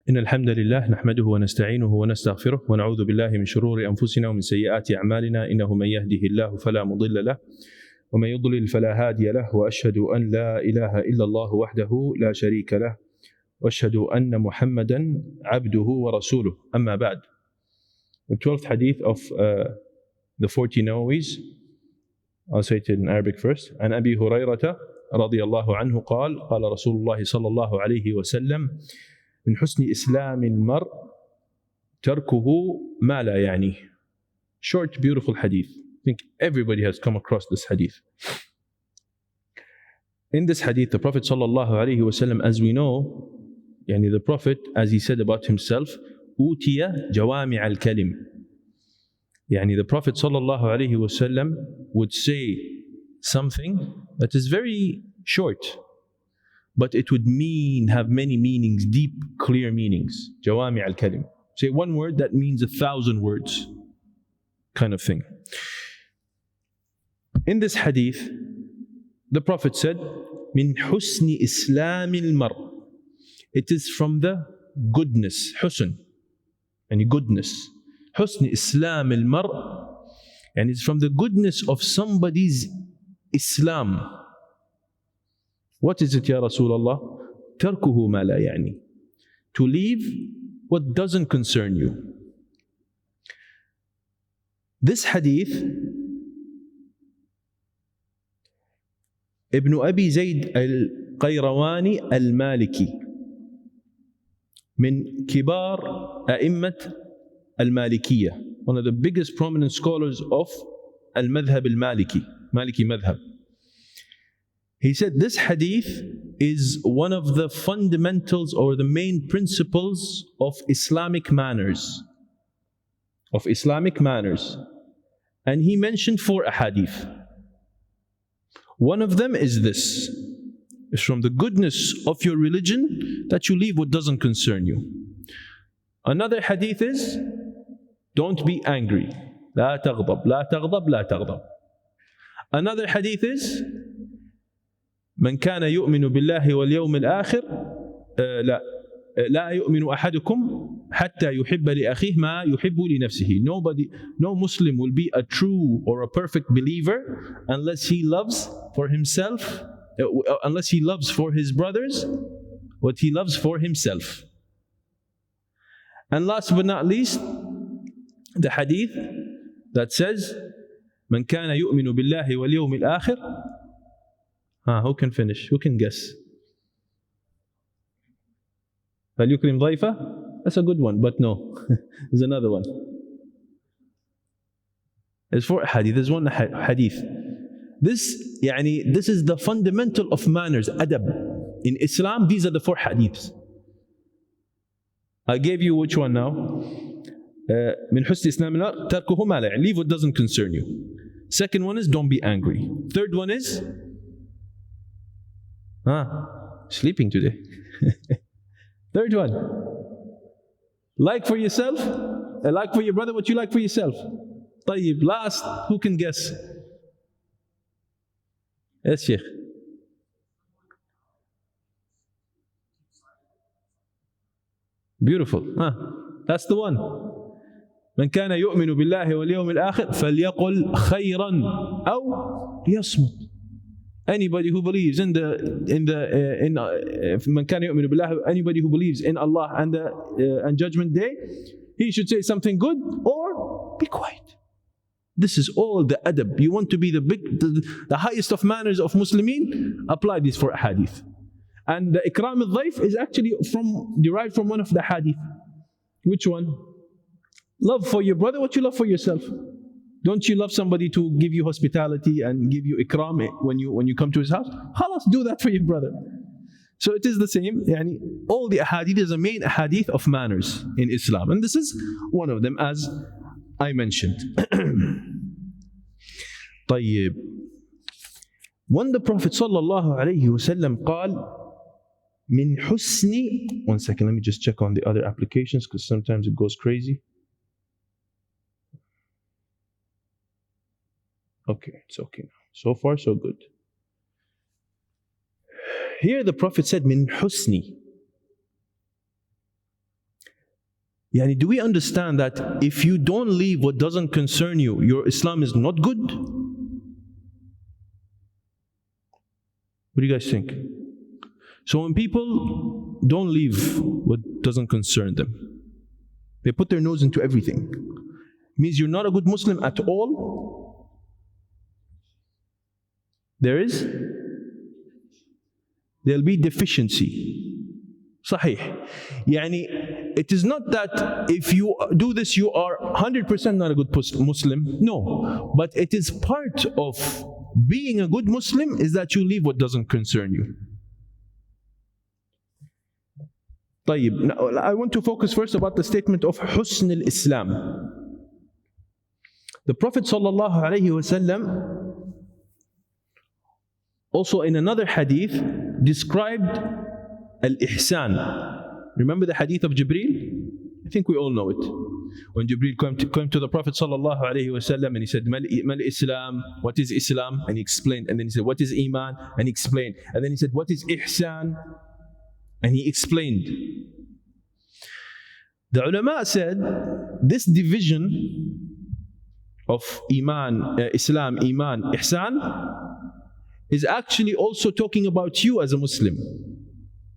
إن الحمد لله نحمده ونستعينه ونستغفره ونعوذ بالله من شرور أنفسنا ومن سيئات أعمالنا إنه من يهده الله فلا مضل له ومن يضلل فلا هادي له وأشهد أن لا إله إلا الله وحده لا شريك له وأشهد أن محمدا عبده ورسوله أما بعد. The 12th hadith of the 40 Nawawis, I'll say it in Arabic first. عن أبي هريرة رضي الله عنه قال قال رسول الله صلى الله عليه وسلم من حسن إسلام المرء تركه ما لا يعنيه. Short, beautiful hadith. I think everybody has come across this hadith. In this hadith, the Prophet صلى الله عليه وسلم, as we know, the Prophet, as he said about himself, أوتي جوامع الكلم. The Prophet صلى الله عليه وسلم would say something that is very short, but it would have many meanings, deep, clear meanings. جوامع الكلم. Say one word that means 1,000 words, kind of thing. In this hadith, the Prophet said, من حسن إسلام المرء. It is from the goodness, حسن, goodness. حسن إسلام المرء, and it's from the goodness of somebody's Islam. What is it, Ya Rasulullah? تركه ما لا يعني. To leave what doesn't concern you. This hadith, Ibn Abi Zayd al-Qayrawani al-Maliki, من كبار أئمة المالكية, one of the biggest prominent scholars of al-Madhhab al-Maliki, Maliki Madhhab. He said this hadith is one of the fundamentals or the main principles of Islamic manners. And he mentioned 4 ahadith. One of them is this. It's from the goodness of your religion that you leave what doesn't concern you. Another hadith is, don't be angry. لا تغضب, لا تغضب, لا تغضب. Another hadith is, من كان يؤمن بالله واليوم الآخر لا يؤمن أحدكم حتى يحب لأخيه ما يحب لنفسه. No Muslim will be a true or a perfect believer unless he loves for himself, unless he loves for his brothers what he loves for himself. And last but not least, the hadith that says, من كان يؤمن بالله واليوم الآخر. Who can finish? Who can guess? فليكرم ضيفه. That's a good one, but no. There's another one. There's 4 hadith. There's one hadith. This is the fundamental of manners, adab. In Islam, these are the 4 hadiths. I gave you which one now? من حسن إسلام المرء تركه ما لا يعني. Leave what doesn't concern you. Second one is, don't be angry. Third one is, sleeping today. Third one, like for yourself, like for your brother what you like for yourself. طيب, last, who can guess? Yes, Sheikh. Beautiful. That's the one. من كان يؤمن بالله واليوم الآخر فليقل خيرا أو ليصمت. Anybody who believes in من كان يؤمن بالله, anybody who believes in Allah and Judgment Day, he should say something good or be quiet. This is all the adab. You want to be the highest of manners of Muslimin? Apply this for hadith. And the ikram al-dhayf is actually derived from one of the hadith. Which one? Love for your brother what you love for yourself. Don't you love somebody to give you hospitality and give you ikram when you come to his house? Khalas, do that for your brother. So it is the same. All the ahadith is a main ahadith of manners in Islam, and this is one of them, as I mentioned. طيب. When the Prophet sallallahu alayhi wasallam قال من حسن. One second, let me just check on the other applications because sometimes it goes crazy. Okay, it's okay now. So far, so good. Here the Prophet said, min husni. Yani, do we understand that if you don't leave what doesn't concern you, your Islam is not good? What do you guys think? So when people don't leave what doesn't concern them, they put their nose into everything, means you're not a good Muslim at all. There'll be deficiency. Sahih. Yani, it is not that if you do this you are 100% not a good Muslim. No. But it is part of being a good Muslim is that you leave what doesn't concern you. طيب. Now, I want to focus first about the statement of Husn al-Islam. The Prophet sallallahu alaihi wasallam also in another hadith described al-ihsan. Remember the hadith of Jibreel? I think we all know it. When Jibreel came to the Prophet sallallahu alaihi wasallam and he said, Mal Islam? What is Islam? And he explained. And then he said, what is Iman? And he explained. And then he said, what is Ihsan? And he explained. The ulama said this division of Iman, Islam, Iman, Ihsan is actually also talking about you as a Muslim.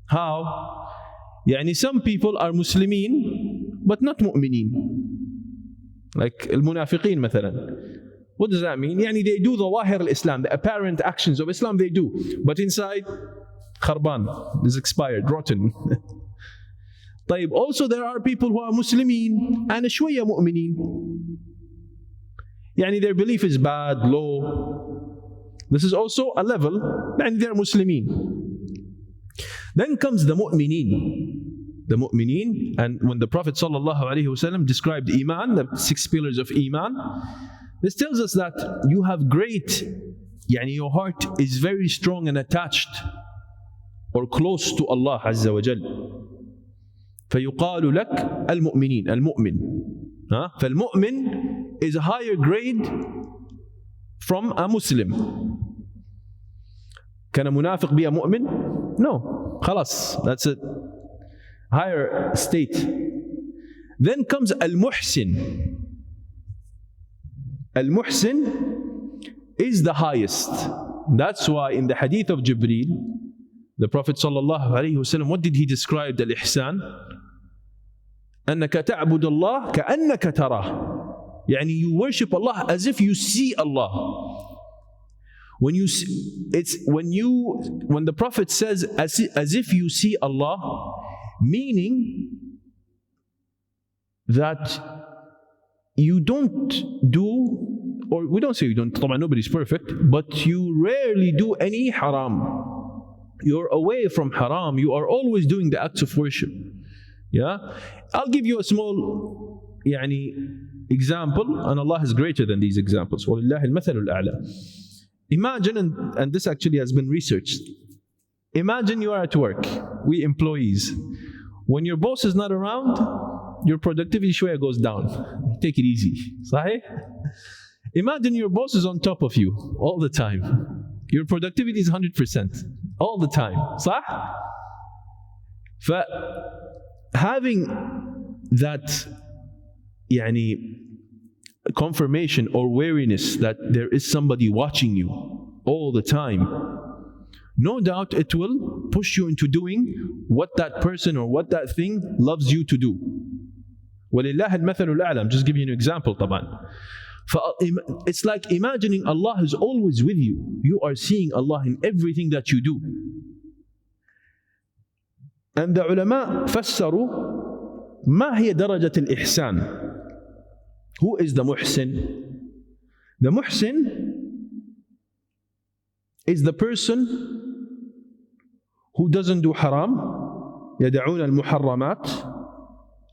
How? Yani some people are Muslimin but not mu'mineen. Like al-munafiqeen مثلا. What does that mean? Yani they do the wahir al-Islam, the apparent actions of Islam they do, but inside kharban, is expired, rotten. طيب, also there are people who are Muslimin and شوية mu'mineen. Yani their belief is bad, low. This is also a level, and they're Muslimin. Then comes the mu'mineen. The mu'mineen, and when the Prophet ﷺ described Iman, the 6 pillars of Iman, this tells us that you have great, yani your heart is very strong and attached or close to Allah Azza wa Jal. فَيُقَالُ لَكَ الْمُؤْمِنِينَ الْمُؤْمِن. فَالْمُؤْمِن is a higher grade from a Muslim. Can a munafiq be a mu'min? No. Khalas, that's it. Higher state. Then comes al-muhsin. Al-muhsin is the highest. That's why in the hadith of Jibreel, the Prophet sallallahu alaihi wasallam, what did he describe al-ihsan? أنك تعبد الله كأنك تراه. يعني you worship Allah as if you see Allah. When you see, when the Prophet says as if you see Allah, meaning that you don't do, or we don't say you don't, nobody's perfect, but you rarely do any haram. You're away from haram. You are always doing the acts of worship. Yeah, I'll give you a small example, and Allah is greater than these examples. وَلِلَّهِ الْمَثَلُ الْأَعْلَى. Imagine, and this actually has been researched. Imagine you are at work, we employees. When your boss is not around, your productivity shwaya goes down. Take it easy. Sahih? Imagine your boss is on top of you all the time. Your productivity is 100% all the time. Sah? Having that confirmation or wariness that there is somebody watching you all the time, no doubt it will push you into doing what that person or what that thing loves you to do. وَلِلَّهِ الْمَثَلُ الْأَعْلَى. I'm just giving you an example, طبعا. It's like imagining Allah is always with you. You are seeing Allah in everything that you do. And the ulama فسروا ما هي درجة الإحسان. Who is the muhsin? The muhsin is the person who doesn't do haram, يدعون المحرمات,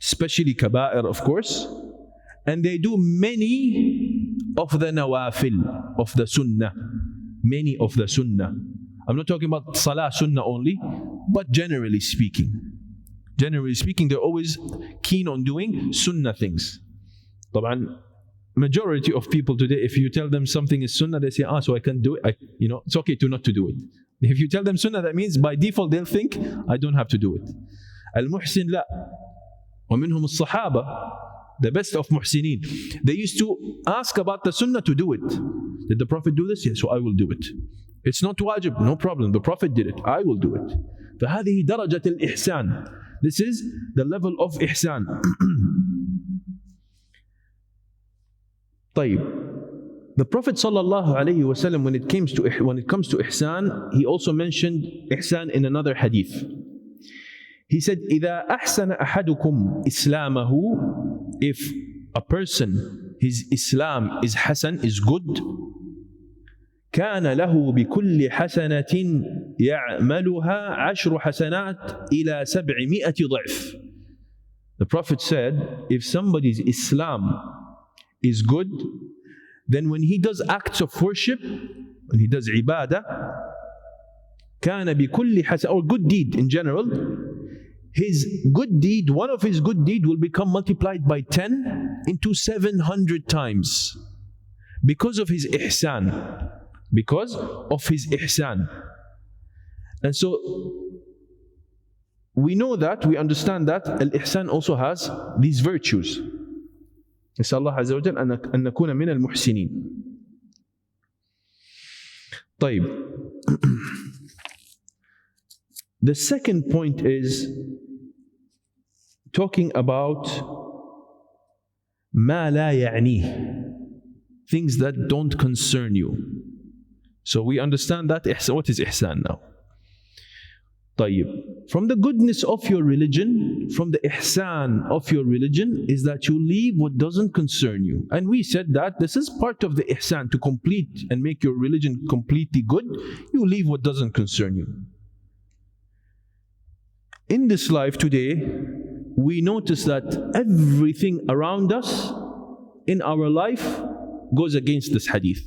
especially kaba'ir of course, and they do many of the nawafil, of the sunnah, many of the sunnah. I'm not talking about salah sunnah only, but generally speaking, they're always keen on doing sunnah things. طبعا majority of people today, if you tell them something is sunnah, they say, so I can't do it. It's okay to not to do it. If you tell them sunnah, that means by default they'll think, I don't have to do it. Al-muhsin la. وَمِنْهُمُ الصَّحَابَةِ, the best of muhsineen. They used to ask about the sunnah to do it. Did the Prophet do this? Yes, so I will do it. It's not wajib, no problem. The Prophet did it, I will do it. فَهَذِهِ دَرَجَةِ الْإِحْسَانِ. This is the level of ihsan. طيب. The Prophet ﷺ, when it comes to ihsan, he also mentioned ihsan in another hadith. He said, إِذَا أَحْسَنَ أَحَدُكُمْ إِسْلَامَهُ, if a person, his Islam is hasan, is good, كَانَ لَهُ بِكُلِّ حَسَنَةٍ يَعْمَلُهَا عَشْرُ حَسَنَاتٍ إِلَى 700 ضِعْف. The Prophet said, if somebody's Islam is good, then when he does acts of worship, when he does ibadah, كَانَ بِكُلِّ حَسَنَةٍ, or good deed in general, his good deed, one of his good deed will become multiplied by 10 into 700 times because of his ihsan. Because of his ihsan. And so we know that, we understand that al-ihsan also has these virtues. نسأل الله عز وجل أن نكون من المحسنين. طيب. The second point is talking about ما لا يعنيه, things that don't concern you. So we understand that. What is ihsan now? طيب. From the goodness of your religion, from the ihsan of your religion, is that you leave what doesn't concern you. And we said that this is part of the ihsan, to complete and make your religion completely good. You leave what doesn't concern you. In this life today, we notice that everything around us in our life goes against this hadith.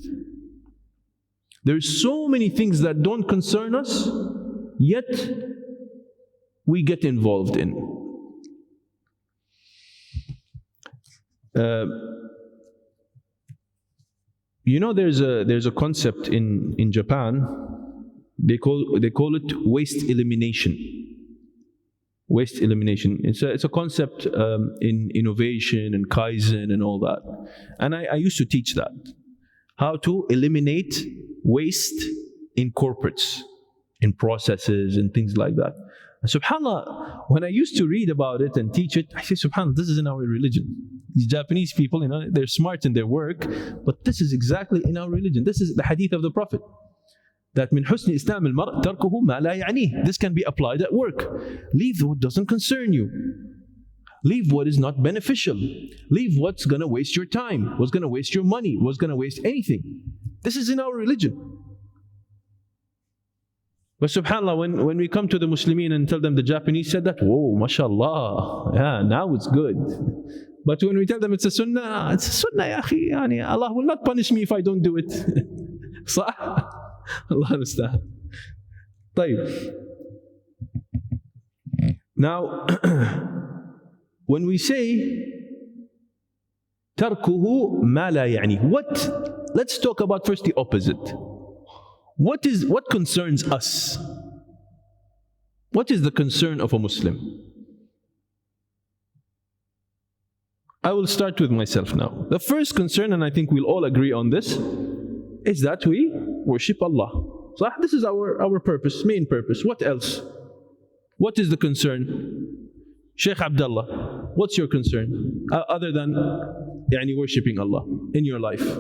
There's so many things that don't concern us, yet we get involved in. You know, there's a concept in Japan. They call it waste elimination. Waste elimination. It's a concept in innovation and Kaizen and all that. And I used to teach that. How to eliminate waste in corporates, in processes and things like that. And subhanAllah, when I used to read about it and teach it, I say, subhanAllah, this is in our religion. These Japanese people, you know, they're smart in their work, but this is exactly in our religion. This is the hadith of the Prophet. That min husni islam al-mar' tarkuhu ma la ya'nih. This can be applied at work. Leave what doesn't concern you. Leave what is not beneficial. Leave what's going to waste your time, what's going to waste your money, what's going to waste anything. This is in our religion. But subhanAllah, when we come to the Muslimin and tell them the Japanese said that, whoa, mashallah, yeah, now it's good. But when we tell them it's a sunnah, ya akhi, yani Allah will not punish me if I don't do it. صح? Allah understand. طيب. Now, when we say تركه ما لا يعني, let's talk about first the opposite. What concerns us? What is the concern of a Muslim? I will start with myself now. The first concern, and I think we'll all agree on this, is that we worship Allah. So this is our purpose, main purpose. What else? What is the concern? Shaykh Abdullah, what's your concern? Other than worshipping Allah in your life?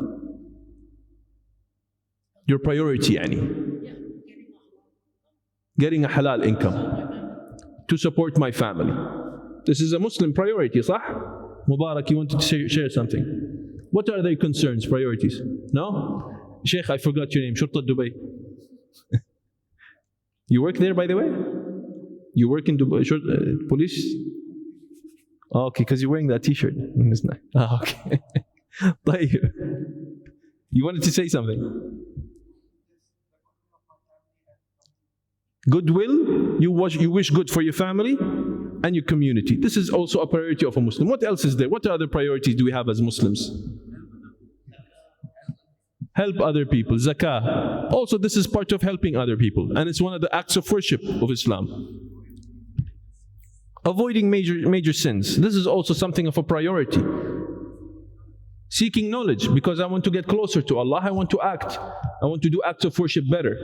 Your priority, getting a halal income to support my family. This is a Muslim priority, صح? Mubarak, you wanted to share something. What are their concerns, priorities? No? Sheikh, I forgot your name. Shurta Dubai. You work there, by the way? You work in Dubai, police? Oh, okay, because you're wearing that t-shirt. Okay. You wanted to say something? Goodwill, you wish good for your family and your community. This is also a priority of a Muslim. What else is there? What other priorities do we have as Muslims? Help other people, zakah. Also, this is part of helping other people, and it's one of the acts of worship of Islam. Avoiding major sins. This is also something of a priority. Seeking knowledge, because I want to get closer to Allah. I want to act. I want to do acts of worship better.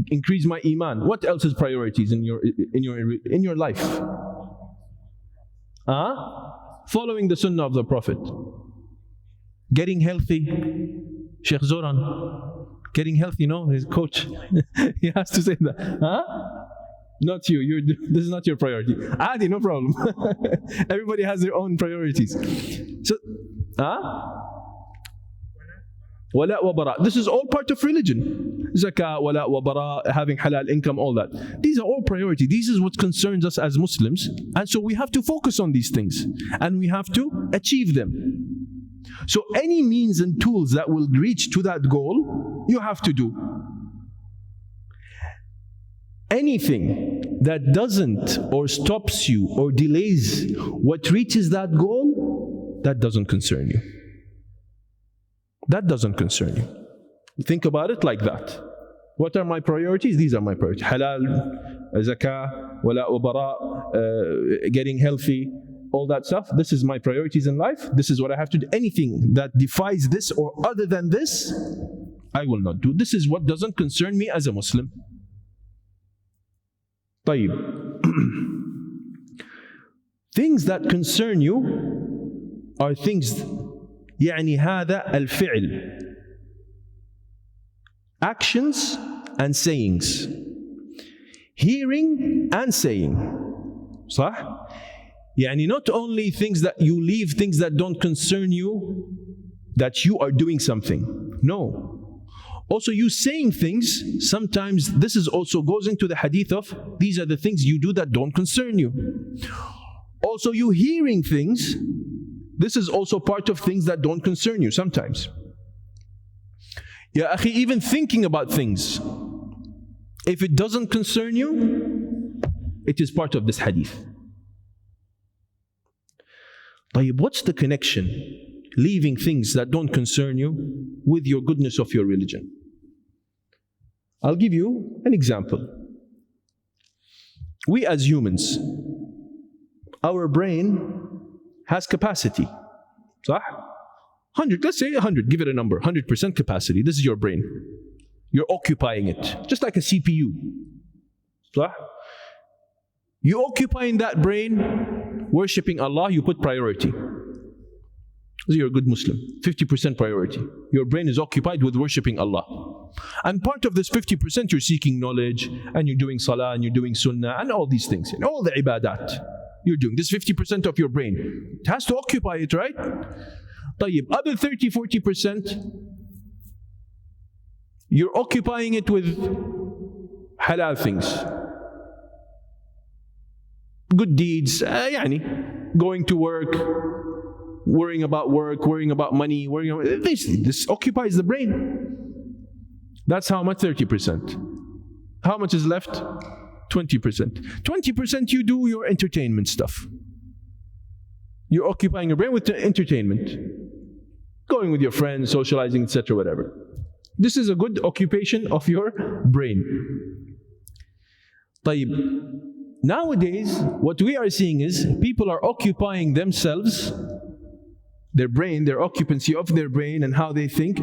Increase my iman. What else is priorities in your life? Following the sunnah of the Prophet. Getting healthy. Sheikh Zoran. Getting healthy, his coach. He has to say that. Not you. This is not your priority. Adi, no problem. Everybody has their own priorities. So, wala wa bara. This is all part of religion. Zakah, wala wa bara, having halal income, all that. These are all priority. This is what concerns us as Muslims. And so we have to focus on these things. And we have to achieve them. So any means and tools that will reach to that goal, you have to do. Anything that doesn't or stops you or delays what reaches that goal, that doesn't concern you. That doesn't concern you. Think about it like that. What are my priorities? These are my priorities. Halal, zakah, wala wa bara, getting healthy, all that stuff. This is my priorities in life. This is what I have to do. Anything that defies this or other than this, I will not do. This is what doesn't concern me as a Muslim. طيب. Things that concern you are things يعني هذا الفعل, actions and sayings, hearing and saying. صح؟ يعني not only things that you leave, things that don't concern you, that you are doing something. No. Also, you saying things, sometimes this is also goes into the hadith of these are the things you do that don't concern you. Also, you hearing things, this is also part of things that don't concern you sometimes. Ya akhi, even thinking about things, if it doesn't concern you, it is part of this hadith. طيب, what's the connection? Leaving things that don't concern you with your goodness of your religion. I'll give you an example. We as humans, our brain has capacity. صح? 100, let's say 100, give it a number, 100% capacity. This is your brain. You're occupying it, just like a CPU. صح? You occupying that brain, worshipping Allah, you put priority. So you're a good Muslim. 50% priority. Your brain is occupied with worshipping Allah. And part of this 50%, you're seeking knowledge, and you're doing salah, and you're doing sunnah, and all these things, and all the ibadat. You're doing this 50% of your brain. It has to occupy it, right? طيب, other 30-40%, you're occupying it with halal things. Good deeds, يعني, going to work, worrying about money, this occupies the brain. That's how much? 30%. How much is left? 20%. 20% you do your entertainment stuff. You're occupying your brain with entertainment. Going with your friends, socializing, etc., whatever. This is a good occupation of your brain. طيب. Nowadays, what we are seeing is people are occupying themselves, their brain, their occupancy of their brain and how they think,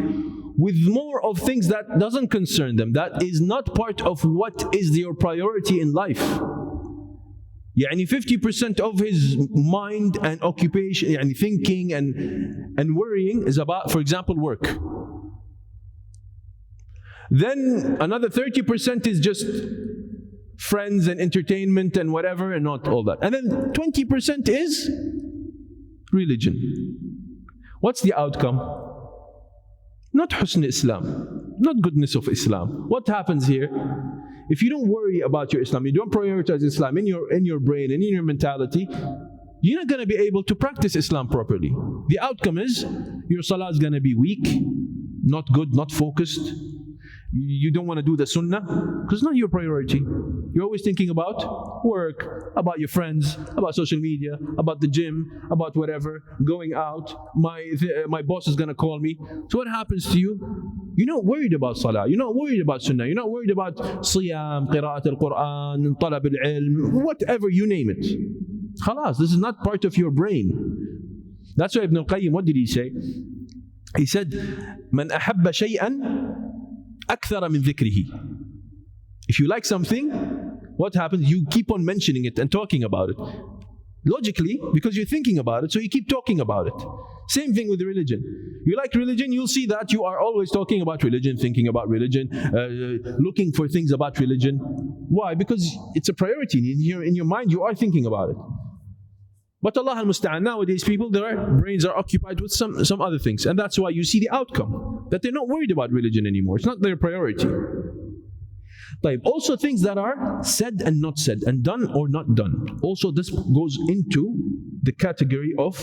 with more of things that doesn't concern them, that is not part of what is your priority in life. يعني 50% of his mind and occupation, يعني thinking and worrying is about, for example, work. Then another 30% is just friends and entertainment and whatever, and not all that. And then 20% is religion. What's the outcome? Not husn Islam, not goodness of Islam. What happens here? If you don't worry about your Islam, you don't prioritize Islam in your brain and in your mentality, you're not going to be able to practice Islam properly. The outcome is your salah is going to be weak, not good, not focused. You don't want to do the sunnah because it's not your priority. You're always thinking about work, about your friends, about social media, about the gym, about whatever, going out. My boss is going to call me. So what happens to you? You're not worried about salah. You're not worried about sunnah. You're not worried about siyam, qira'at al-Quran, talab al-ilm, whatever, you name it. Khalas, this is not part of your brain. That's why Ibn al-Qayyim, what did he say? He said, "Man ahabba shay'an akthara min dhikrihi." If you like something, what happens? You keep on mentioning it and talking about it. Logically, because you're thinking about it, so you keep talking about it. Same thing with religion. You like religion, you'll see that you are always talking about religion, thinking about religion, looking for things about religion. Why? Because it's a priority. In your mind, you are thinking about it. But Allah al-Musta'an, nowadays people, their brains are occupied with some other things. And that's why you see the outcome, that they're not worried about religion anymore. It's not their priority. Also things that are said and not said, and done or not done. Also this goes into the category of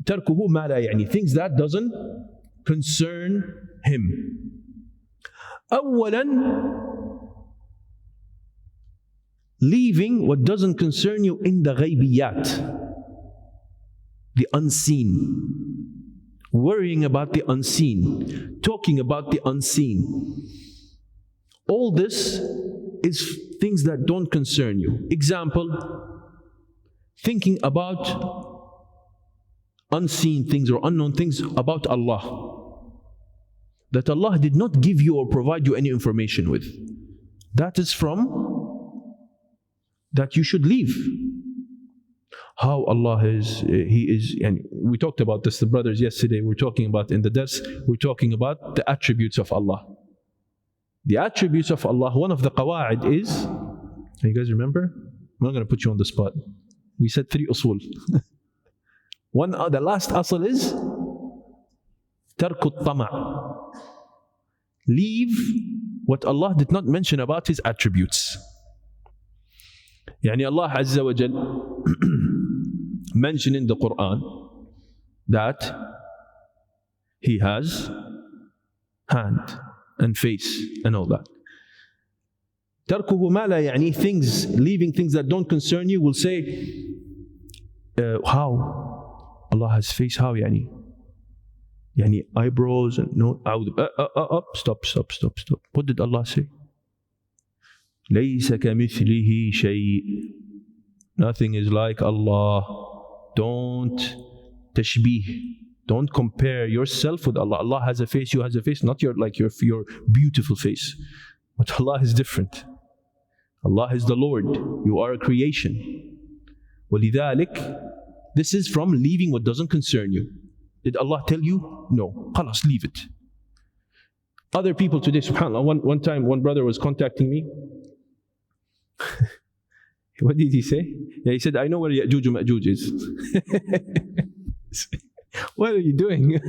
tarkuhu ma la yani, things that doesn't concern him. أولاً, leaving what doesn't concern you in the ghaybiyat, the unseen. Worrying about the unseen, talking about the unseen. All this is things that don't concern you. Example, thinking about unseen things or unknown things about Allah, that Allah did not give you or provide you any information with. That is from that you should leave. How Allah is, He is, and we talked about this, the brothers yesterday, we're talking about in the dars, we're talking about the attributes of Allah. The attributes of Allah, one of the qawa'id is, you guys remember? I'm not going to put you on the spot. We said 3 usul. The last asal is tarku tama'. Leave what Allah did not mention about His attributes. Yani Allah Azza wa Jal mentioned in the Quran that He has hand and face and all that. Tarkuhu ma la yani, things, leaving things that don't concern you, will say, how? Allah has face, how yani? Yani eyebrows and no, stop. What did Allah say? لَيْسَ كَمِثْلِهِ شَيْءٍ. Nothing is like Allah. Don't tashbih. Don't compare yourself with Allah. Allah has a face, you has a face, not your beautiful face. But Allah is different. Allah is the Lord. You are a creation. وَلِذَلِكَ, this is from leaving what doesn't concern you. Did Allah tell you? No. Khalas, leave it. Other people today, subhanAllah, one time one brother was contacting me. What did he say? Yeah, he said, I know where Ya'juj and Ma'juj is. What are you doing?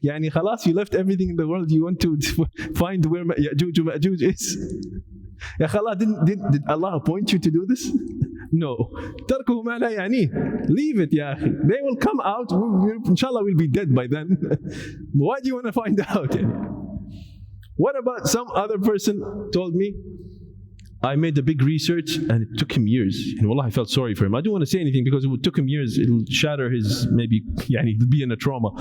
Yani khalas, you left everything in the world, you want to find where Ya'juj and Ma'juj is. Ya khalas, did Allah appoint you to do this? No. Tarkuhu ma la yani. Leave it, ya akhi. They will come out, inshallah we'll be dead by then. Why do you want to find out? What about some other person told me, I made a big research and it took him years. And wallah, I felt sorry for him. I don't want to say anything because it took him years. It'll shatter his, maybe, he'll be in a trauma.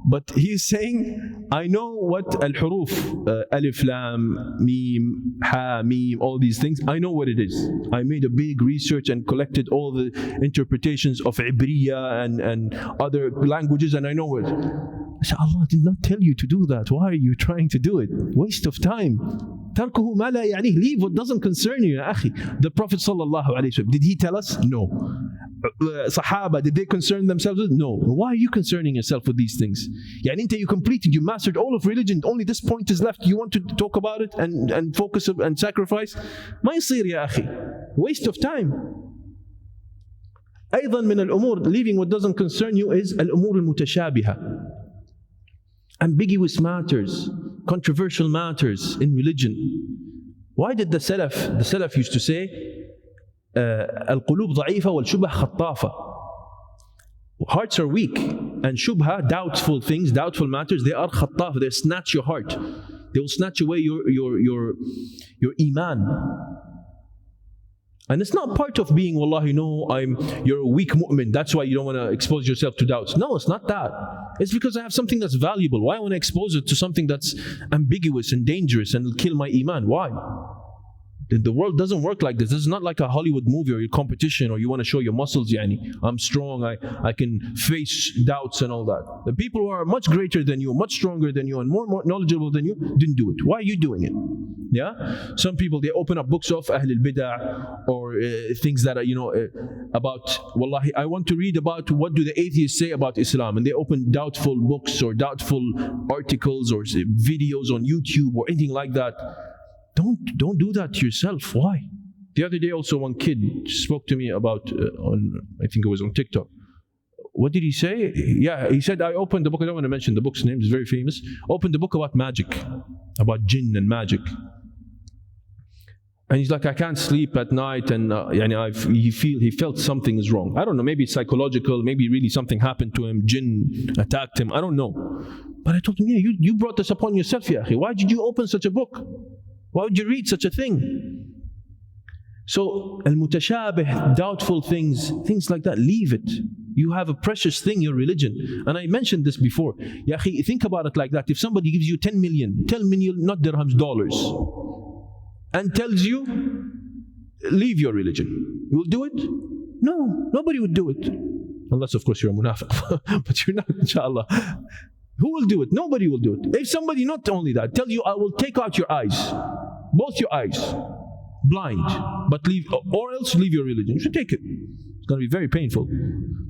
But he's saying, I know what al-huruf, alif, lam, mim, ha, mim, all these things, I know what it is. I made a big research and collected all the interpretations of Ibriya and other languages, and I know it. I said, Allah did not tell you to do that. Why are you trying to do it? Waste of time. Tarkuhu ma la yani. Leave what doesn't concern you, ya akhi. The Prophet sallallahu alaihi wasallam, did he tell us? No. Sahaba, did they concern themselves with? No. Why are you concerning yourself with these things? You completed, you mastered all of religion, only this point is left, you want to talk about it and focus and sacrifice? ما يصير يا أخي. Waste of time. أيضا من الأمور, leaving what doesn't concern you, is الأمور المتشابهة. Ambiguous matters, controversial matters in religion. Why did the Salaf used to say, القلوب ضعيفة والشبه خطافة. Hearts are weak, and shubha, doubtful things, doubtful matters, they are khattaf, they snatch your heart. They will snatch away your iman. And it's not part of being, wallahi, no, you're a weak mu'min, that's why you don't want to expose yourself to doubts. No, it's not that. It's because I have something that's valuable. Why I want to expose it to something that's ambiguous and dangerous and will kill my iman? Why? The world doesn't work like this. This is not like a Hollywood movie or your competition or you want to show your muscles. Yani, I'm strong, I can face doubts and all that. The people who are much greater than you, much stronger than you, and more knowledgeable than you didn't do it. Why are you doing it? Yeah? Some people, they open up books of Ahl al-Bid'ah or things that are, about, wallahi, I want to read about what do the atheists say about Islam, and they open doubtful books or doubtful articles or videos on YouTube or anything like that. Don't do that to yourself. Why? The other day also one kid spoke to me about, I think it was on TikTok. What did he say? Yeah, he said, I opened the book, I don't want to mention the book's name, it's very famous. Opened the book about magic, about jinn and magic. And he's like, I can't sleep at night, and he felt something is wrong. I don't know, maybe it's psychological, maybe really something happened to him, jinn attacked him, I don't know. But I told him, yeah, you brought this upon yourself, ya akhi. Why did you open such a book? Why would you read such a thing? So, al-mutashabih, doubtful things like that, leave it. You have a precious thing, your religion. And I mentioned this before. Ya akhi, think about it like that. If somebody gives you 10 million, not dirhams, dollars, and tells you, leave your religion, you will do it? No, nobody would do it. Unless, of course, you're a munafiq. But you're not, inshallah. Who will do it? Nobody will do it. If somebody, not only that, tells you, I will take out your eyes, both your eyes, blind, but leave, or else leave your religion, you should take it. It's going to be very painful.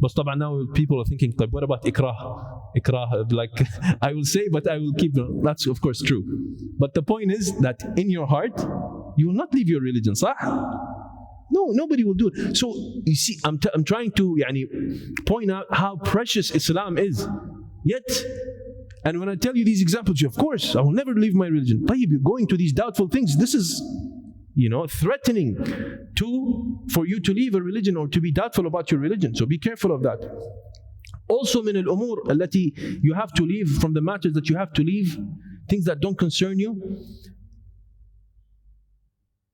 But now people are thinking, what about ikrah? Ikrah, like, I will say, but I will keep. That's of course true. But the point is that in your heart, you will not leave your religion. Sah? No, nobody will do it. So, you see, I'm trying to point out how precious Islam is. Yet, and when I tell you these examples, of course, I will never leave my religion. But you're going to these doubtful things. This is, threatening for you to leave a religion or to be doubtful about your religion. So be careful of that. Also, min al-umur allati, you have to leave, from the matters that you have to leave, things that don't concern you.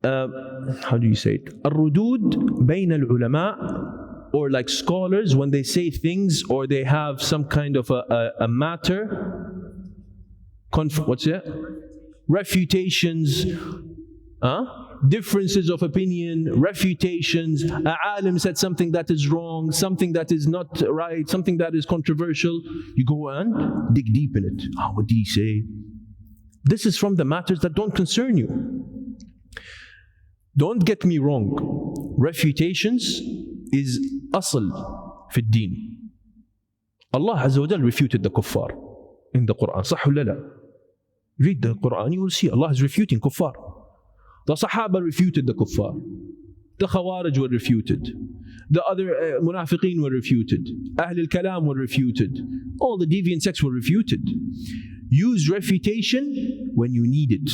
How do you say it? Al-rudud bayna al-ulama, or like scholars, when they say things or they have some kind of a matter, what's that? Refutations, differences of opinion, refutations. A alim said something that is wrong, something that is not right, something that is controversial. You go and dig deep in it. What did he say? This is from the matters that don't concern you. Don't get me wrong. Refutations is asl fi ad-din. Allah Azza wa Jal refuted the kuffar in the Quran. Sah or la? Read the Quran, you will see Allah is refuting kuffar. The Sahaba refuted the kuffar. The Khawarij were refuted. The other munafiqeen were refuted. Ahl al-Kalam were refuted. All the deviant sects were refuted. Use refutation when you need it,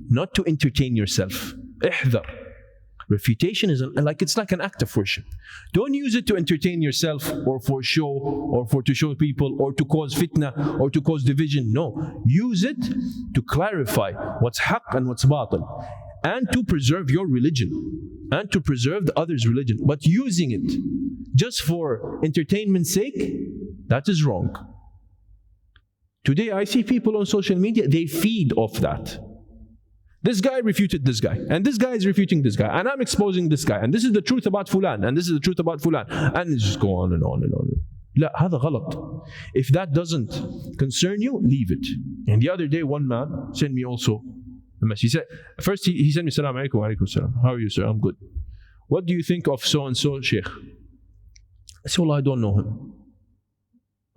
not to entertain yourself. Ihdar. Refutation is it's like an act of worship. Don't use it to entertain yourself or for show or to show people or to cause fitna or to cause division. No. Use it to clarify what's haqq and what's batil, and to preserve your religion and to preserve the other's religion. But using it just for entertainment's sake, that is wrong. Today I see people on social media, they feed off that. This guy refuted this guy, and this guy is refuting this guy, and I'm exposing this guy, and this is the truth about fulan, and this is the truth about fulan, and it just go on and on and on. لا, هذا غلط. If that doesn't concern you, leave it. And the other day, one man sent me also a message. He said, first he sent me, Salaam alaikum wa alaikum salam. How are you, sir? I'm good. What do you think of so and so sheikh? I said, well, I don't know him.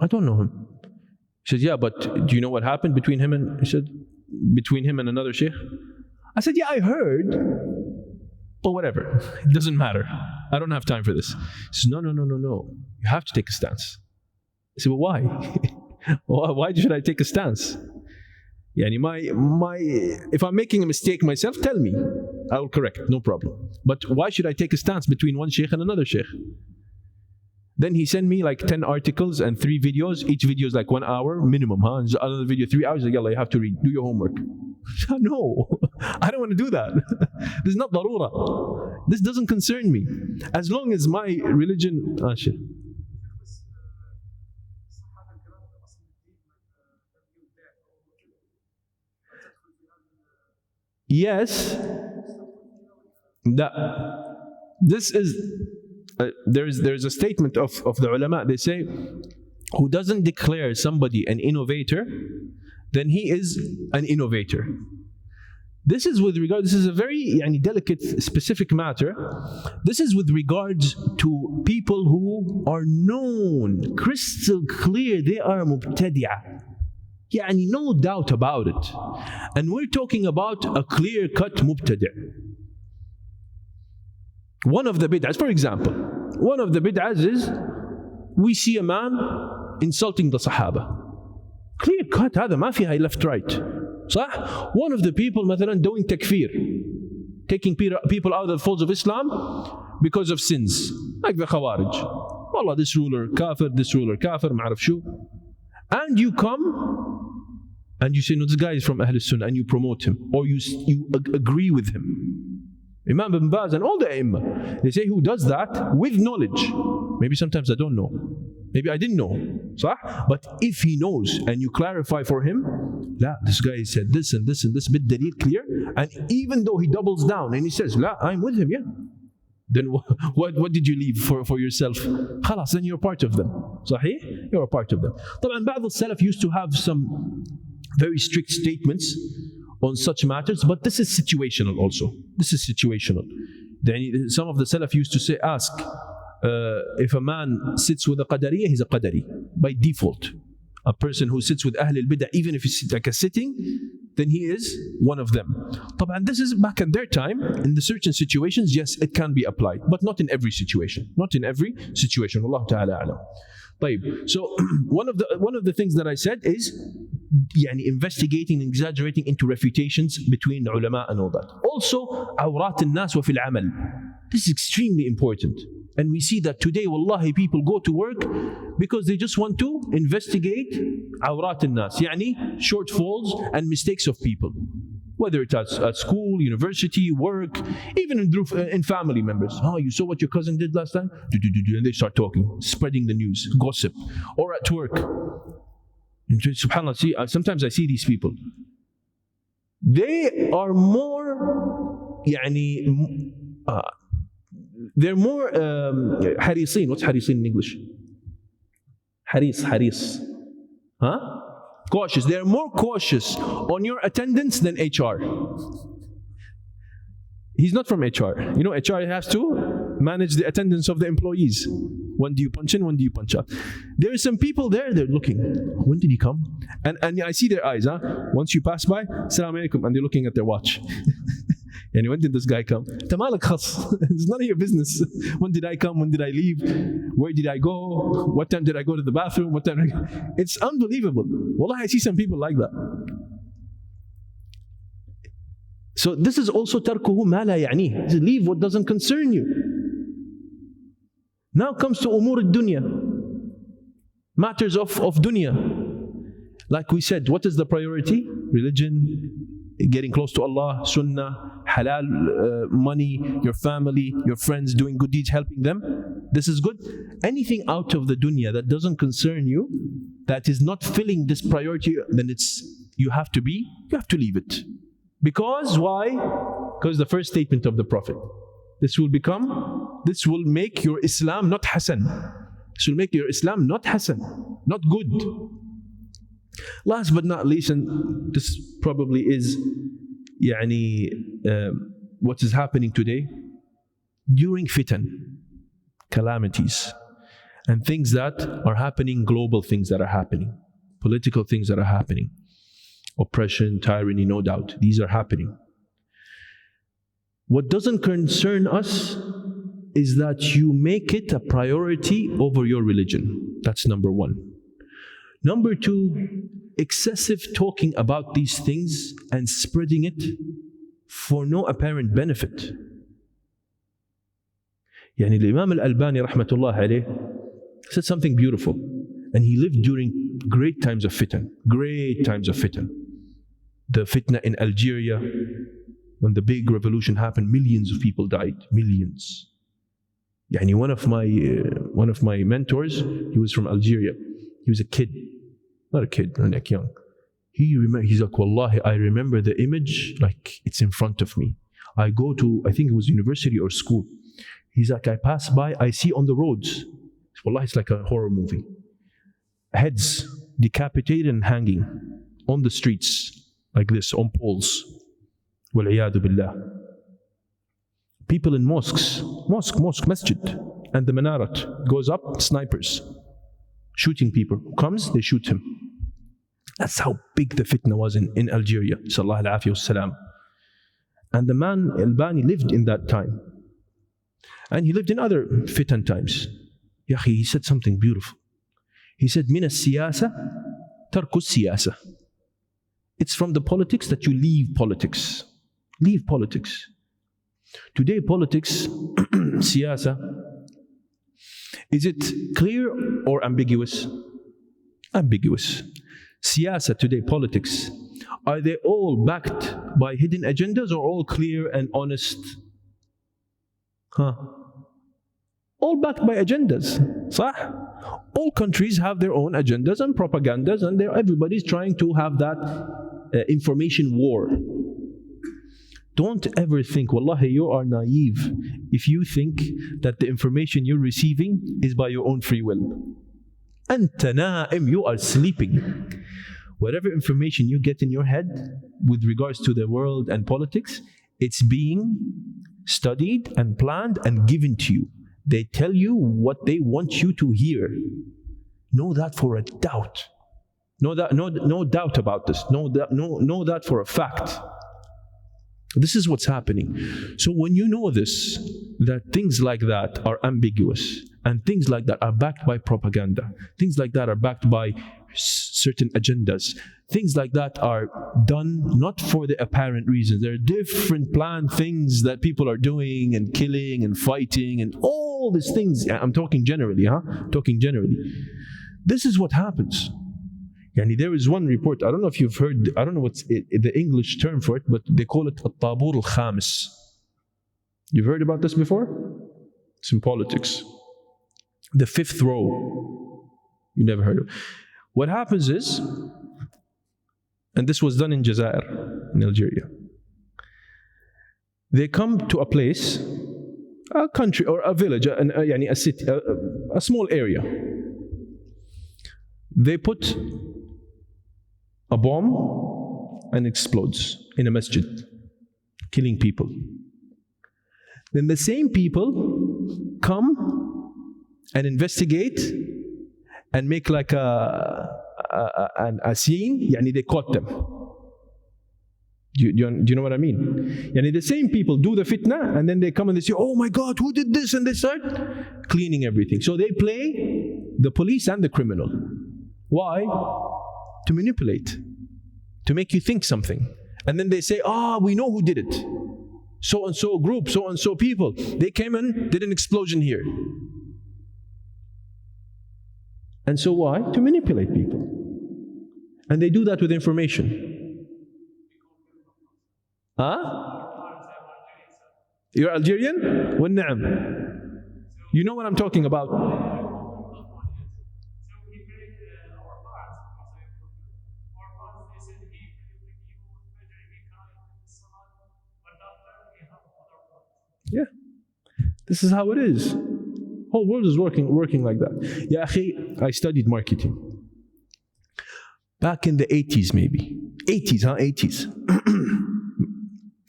I don't know him. He said, yeah, but do you know what happened between him and, he said, between him and another sheikh? I said, yeah, I heard, but whatever, it doesn't matter. I don't have time for this. He said, no. You have to take a stance. I said, well, why? Why should I take a stance? If I'm making a mistake myself, tell me. I will correct, no problem. But why should I take a stance between one sheikh and another sheikh? Then he sent me like 10 articles and 3 videos. Each video is like 1 hour minimum, huh? And another video 3 hours. Like, yalla, you have to read. Do your homework. No, I don't want to do that. This is not darura. This doesn't concern me. As long as my religion... shit. Yes, this is... there's a statement of the ulama. They say, who doesn't declare somebody an innovator, then he is an innovator. This is with regard, this is a very delicate, specific matter. This is with regards to people who are known, crystal clear, they are mubtadi'ah. No doubt about it. And we're talking about a clear-cut mubtadi'. One of the bid'ahs, for example, one of the bid'ahs is we see a man insulting the Sahaba. Clear cut, هذا ما فيها left right. صح? One of the people مثلا doing takfir, taking people out of the folds of Islam because of sins, like the Khawarij. Wallah, this ruler kafir, ما أعرف شو. And you come and you say, no, this guy is from Ahl Sunnah, and you promote him, or you agree with him. Imam Ibn Baz and all the A'immah, they say who does that with knowledge. Maybe sometimes I don't know. Maybe I didn't know. صح? But if he knows and you clarify for him, la, this guy said this and this and this, bit dalil clear. And even though he doubles down and he says, la, I'm with him, yeah. Then what did you leave for yourself? Khalas, then you're part of them. Sahih? You're a part of them. طبعا بعض السلف used to have some very strict statements on such matters, but this is situational also. This is situational. Then some of the Salaf used to say, ask, if a man sits with a Qadariyah, he's a Qadari, by default. A person who sits with Ahl al-Bid'ah, even if it's like a sitting, then he is one of them. And this is back in their time, in the certain situations, yes, it can be applied, but not in every situation. Not in every situation. Wallahu ta'ala a'lam. So one of the things that I said is investigating and exaggerating into refutations between ulama and all that. Also, awrat al-nas wa fil amal. This is extremely important. And we see that today, wallahi, people go to work because they just want to investigate awrat al-nas, shortfalls and mistakes of people. Whether it's at school, university, work, even in family members. Oh, you saw what your cousin did last time? And they start talking, spreading the news, gossip. Or at work. And subhanAllah, sometimes I see these people. They are more, they're more harisin. What's harisin in English? Haris. Huh? Cautious. They're more cautious on your attendance than HR. He's not from HR. HR has to manage the attendance of the employees. When do you punch in? When do you punch out? There are some people there, they're looking. When did he come? And I see their eyes. Once you pass by, Assalamu alaikum, and they're looking at their watch. And when did this guy come? Tamalak khas. It's none of your business. When did I come? When did I leave? Where did I go? What time did I go to the bathroom? It's unbelievable. Wallah, I see some people like that. So this is also tarkuhu ma la ya'ni. Leave what doesn't concern you. Now comes to umur al-dunya. Matters of dunya. Like we said, what is the priority? Religion, getting close to Allah, sunnah, halal, money, your family, your friends, doing good deeds, helping them. This is good. Anything out of the dunya that doesn't concern you, that is not filling this priority, then you have to leave it. Because why? Because the first statement of the Prophet. This will make your Islam not hasan. This will make your Islam not hasan, not good. Last but not least, and this probably is what is happening today, during fitan, calamities, and things that are happening, global things that are happening, political things that are happening, oppression, tyranny, no doubt, these are happening. What doesn't concern us is that you make it a priority over your religion. That's number one. Number two, excessive talking about these things and spreading it for no apparent benefit. the Imam Al-Albani rahmatullah alayh, said something beautiful. And he lived during great times of fitan. Great times of fitan. The fitna in Algeria, when the big revolution happened, millions of people died. Millions. Yani one of my mentors, he was from Algeria. He was a kid. Not a kid, like young. He's like, Wallahi, I remember the image like it's in front of me. I go to, I think it was university or school. He's like, I pass by, I see on the roads. Wallahi, it's like a horror movie. Heads decapitated and hanging on the streets like this, on poles. Wal-iyadu billah. People in mosque, masjid, and the minaret goes up, snipers, shooting people. Who comes, they shoot him. That's how big the fitna was in Algeria. Sallallahu alayhi wa sallam. And the man, Albani, lived in that time. And he lived in other fitan times. He said something beautiful. He said, Min as-siyasa, tarku as-siyasa. It's from the politics that you leave politics. Leave politics. Today, politics, siyasa, is it clear or ambiguous? Ambiguous. Siyasa today, politics, are they all backed by hidden agendas or all clear and honest? All backed by agendas. صح? All countries have their own agendas and propagandas, and everybody's trying to have that information war. Don't ever think, wallahi, you are naive if you think that the information you're receiving is by your own free will. Anta na'im, you are sleeping. Whatever information you get in your head with regards to the world and politics, it's being studied and planned and given to you. They tell you what they want you to hear. Know that for a doubt. No doubt about this. Know that for a fact. This is what's happening. So when you know this, that things like that are ambiguous, and things like that are backed by propaganda, things like that are backed by certain agendas, things like that are done not for the apparent reasons. There are different planned things that people are doing and killing and fighting and all these things. I'm talking generally, Talking generally. This is what happens. Yani there is one report, I don't know if you've heard, I don't know what's the English term for it, but they call it al-tabur al-khamis. You've heard about this before? It's in politics. The fifth row. You never heard of it. What happens is, and this was done in Jazair, in Algeria. They come to a place, a country or a village, a city, a small area. They put a bomb and explodes in a masjid, killing people. Then the same people come and investigate and make like a scene. Yani they caught them. Do you know what I mean? Yani the same people do the fitna and then they come and they say, oh my God, who did this? And they start cleaning everything. So they play the police and the criminal. Why? To manipulate, to make you think something. And then they say, we know who did it. So and so group, so and so people. They came and did an explosion here. And so why? To manipulate people. And they do that with information. You're Algerian? وَالنَّعَمْ. You know what I'm talking about. Yeah, this is how it is. Whole world is working like that. Ya akhi, I studied marketing back in the 80s, maybe 80s.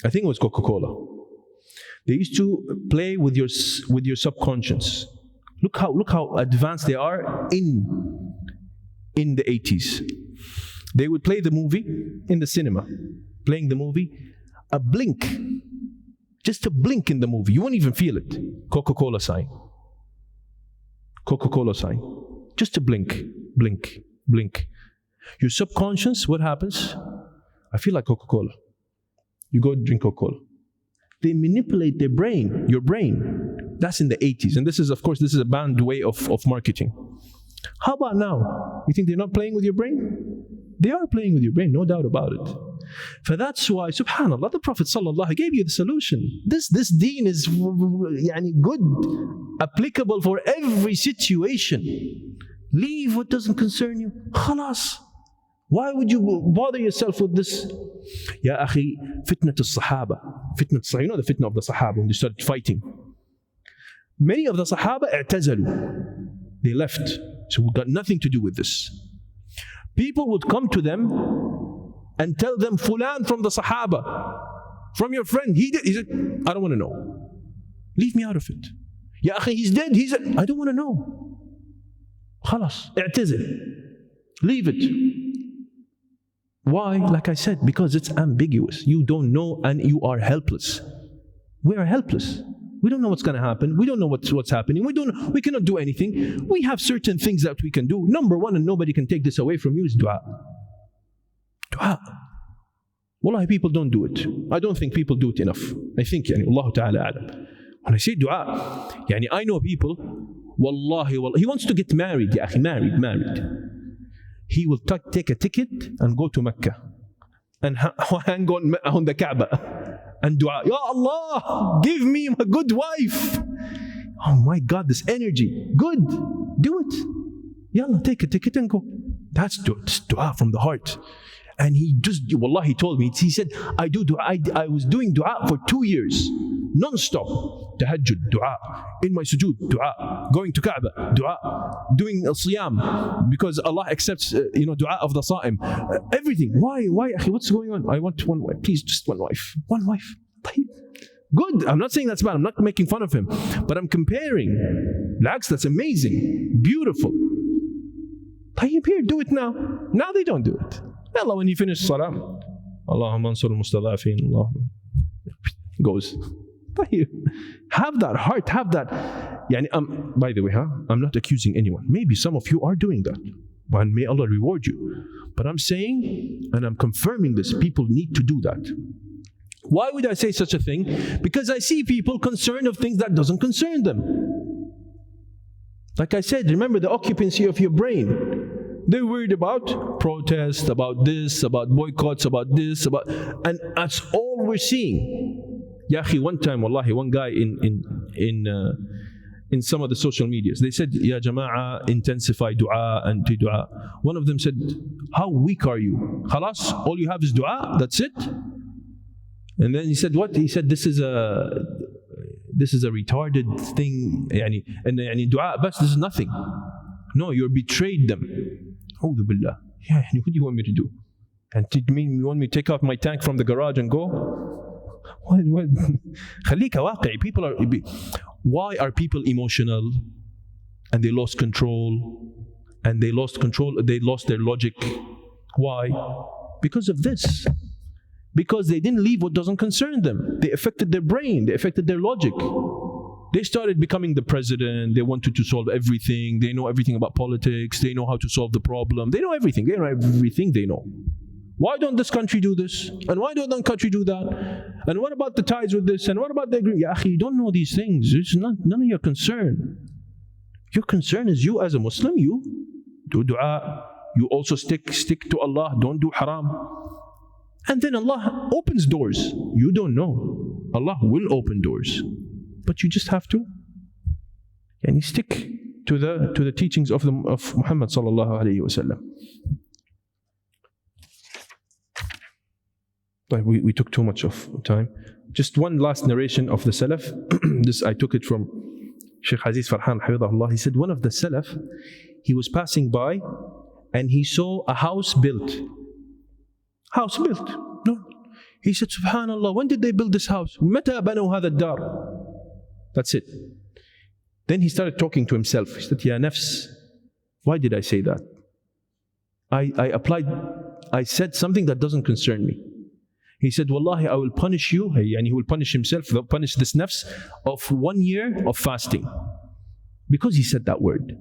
I think it was CocaCola. They used to play with your subconscious. Look how advanced they are in the 80s. They would play the movie in the cinema, playing the movie. A blink. Just a blink in the movie, you won't even feel it. CocaCola sign. CocaCola sign. Just a blink. Your subconscious, what happens? I feel like Coca-Cola. You go drink Coca-Cola. They manipulate your brain. That's in the 80s. And this is, of course, this is a banned way of marketing. How about now? You think they're not playing with your brain? They are playing with your brain, no doubt about it. For that's why, subhanAllah, the Prophet ﷺ gave you the solution. This deen is good, applicable for every situation. Leave what doesn't concern you. Khalas. Why would you bother yourself with this? Ya akhi, fitnat al-sahaba. You know the fitna of the Sahaba when they started fighting. Many of the Sahaba i'tazalu. They left. So we got nothing to do with this. People would come to them and tell them, Fulan from the Sahaba, from your friend, he did. He said, I don't want to know. Leave me out of it. Ya akhi, he's dead. I don't want to know. Khalas, i'tazil. Leave it. Why? Like I said, because it's ambiguous. You don't know and you are helpless. We are helpless. We don't know what's going to happen. We don't know what's happening. We cannot do anything. We have certain things that we can do. Number one, and nobody can take this away from you, is dua. Dua. Wallahi, people don't do it. I don't think people do it enough. I think, Allah Ta'ala alam. When I say dua, I know people, wallahi, he wants to get married, ya akhi, married. He will take a ticket and go to Mecca and hang on the Kaaba and dua, Ya Allah, give me a good wife. Oh my God, this energy. Good. Do it. Yalla, take a ticket and go. That's dua from the heart. And he wallah, he told me, he said, I do dua. I was doing dua for 2 years, non-stop. Tahajjud, dua. In my sujood, dua. Going to Kaaba, dua. Doing al-siyam, because Allah accepts, dua of the sa'im. Everything. Why, akhi, what's going on? I want one wife. Please, just one wife. One wife. Good. I'm not saying that's bad. I'm not making fun of him. But I'm comparing. That's amazing. Beautiful. Tayyib, here, do it now. Now they don't do it. Allah, when he finished salah, Allahumma ansur al-mustadafin, Allah goes. Have that heart, have that. By the way, I'm not accusing anyone. Maybe some of you are doing that. And may Allah reward you. But I'm saying, and I'm confirming this, people need to do that. Why would I say such a thing? Because I see people concerned of things that doesn't concern them. Like I said, remember the occupancy of your brain. They're worried about protests, about this, about boycotts, about this, and that's all we're seeing. Ya akhi, one time, wallahi, one guy in some of the social medias, they said, Ya Jama'a, intensify dua and dua. One of them said, how weak are you? Khalas, all you have is dua, that's it? And then he said, what? He said, this is a retarded thing, and dua, but this is nothing. No, you betrayed them. A'udhu billah. Yeah, what do you want me to do? And did you want me to take out my tank from the garage and go? What? خليك واقعي. Why are people emotional? And they lost control. They lost their logic. Why? Because of this. Because they didn't leave what doesn't concern them. They affected their brain. They affected their logic. They started becoming the president. They wanted to solve everything. They know everything about politics. They know how to solve the problem. They know everything. They know everything they know. Why don't this country do this? And why don't that country do that? And what about the ties with this? And what about the agreement? Ya akhi, you don't know these things. It's none of your concern. Your concern is you as a Muslim. You do dua. You also stick to Allah. Don't do haram. And then Allah opens doors. You don't know. Allah will open doors. But you just have to stick to the teachings of Muhammad sallallahu alayhi wa sallam. We took too much of time. Just one last narration of the Salaf. This I took it from Shaykh Aziz Farhan Hafidhahullah. He said one of the Salaf, he was passing by and he saw a house built. House built. No. He said, Subhanallah, when did they build this house? متى بنوا هذا الدار? That's it. Then he started talking to himself. He said, Ya nafs, why did I say that? I said something that doesn't concern me. He said, Wallahi, I will punish you, and he will punish himself, punish this nafs of 1 year of fasting. Because he said that word.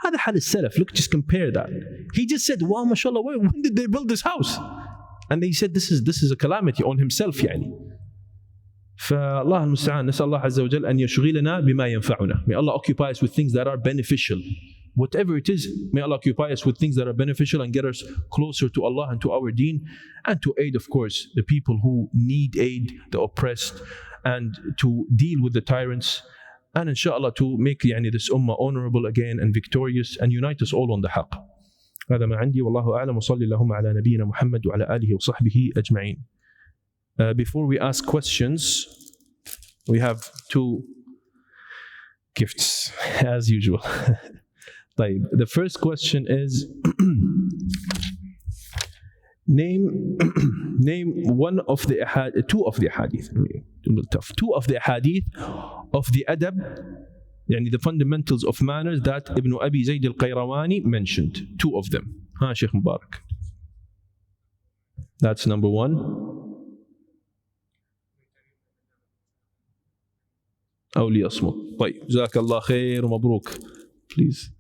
هذا حال السلف. Look, just compare that. He just said, wow, mashallah, when did they build this house? And he said, this is a calamity on himself, فالله المستعان نسأل الله عز وجل أن يشغلنا بما ينفعنا. May Allah occupy us with things that are beneficial. Whatever it is, may Allah occupy us with things that are beneficial and get us closer to Allah and to our deen, and to aid, of course, the people who need aid, the oppressed, and to deal with the tyrants, and inshallah to make this ummah honorable again and victorious and unite us all on the haqq. هذا ما عندي والله أعلم وصلي اللهم على نبينا محمد وعلى آله وصحبه أجمعين. Before we ask questions, we have two gifts as usual. طيب, the first question is name one of the two of the hadith of the adab, the fundamentals of manners that Ibn Abi Zayd al-Qayrawani mentioned. Two of them. Shaykh Mubarak. That's number one. أو ليصمت. طيب, جزاك الله خير ومبروك. Please.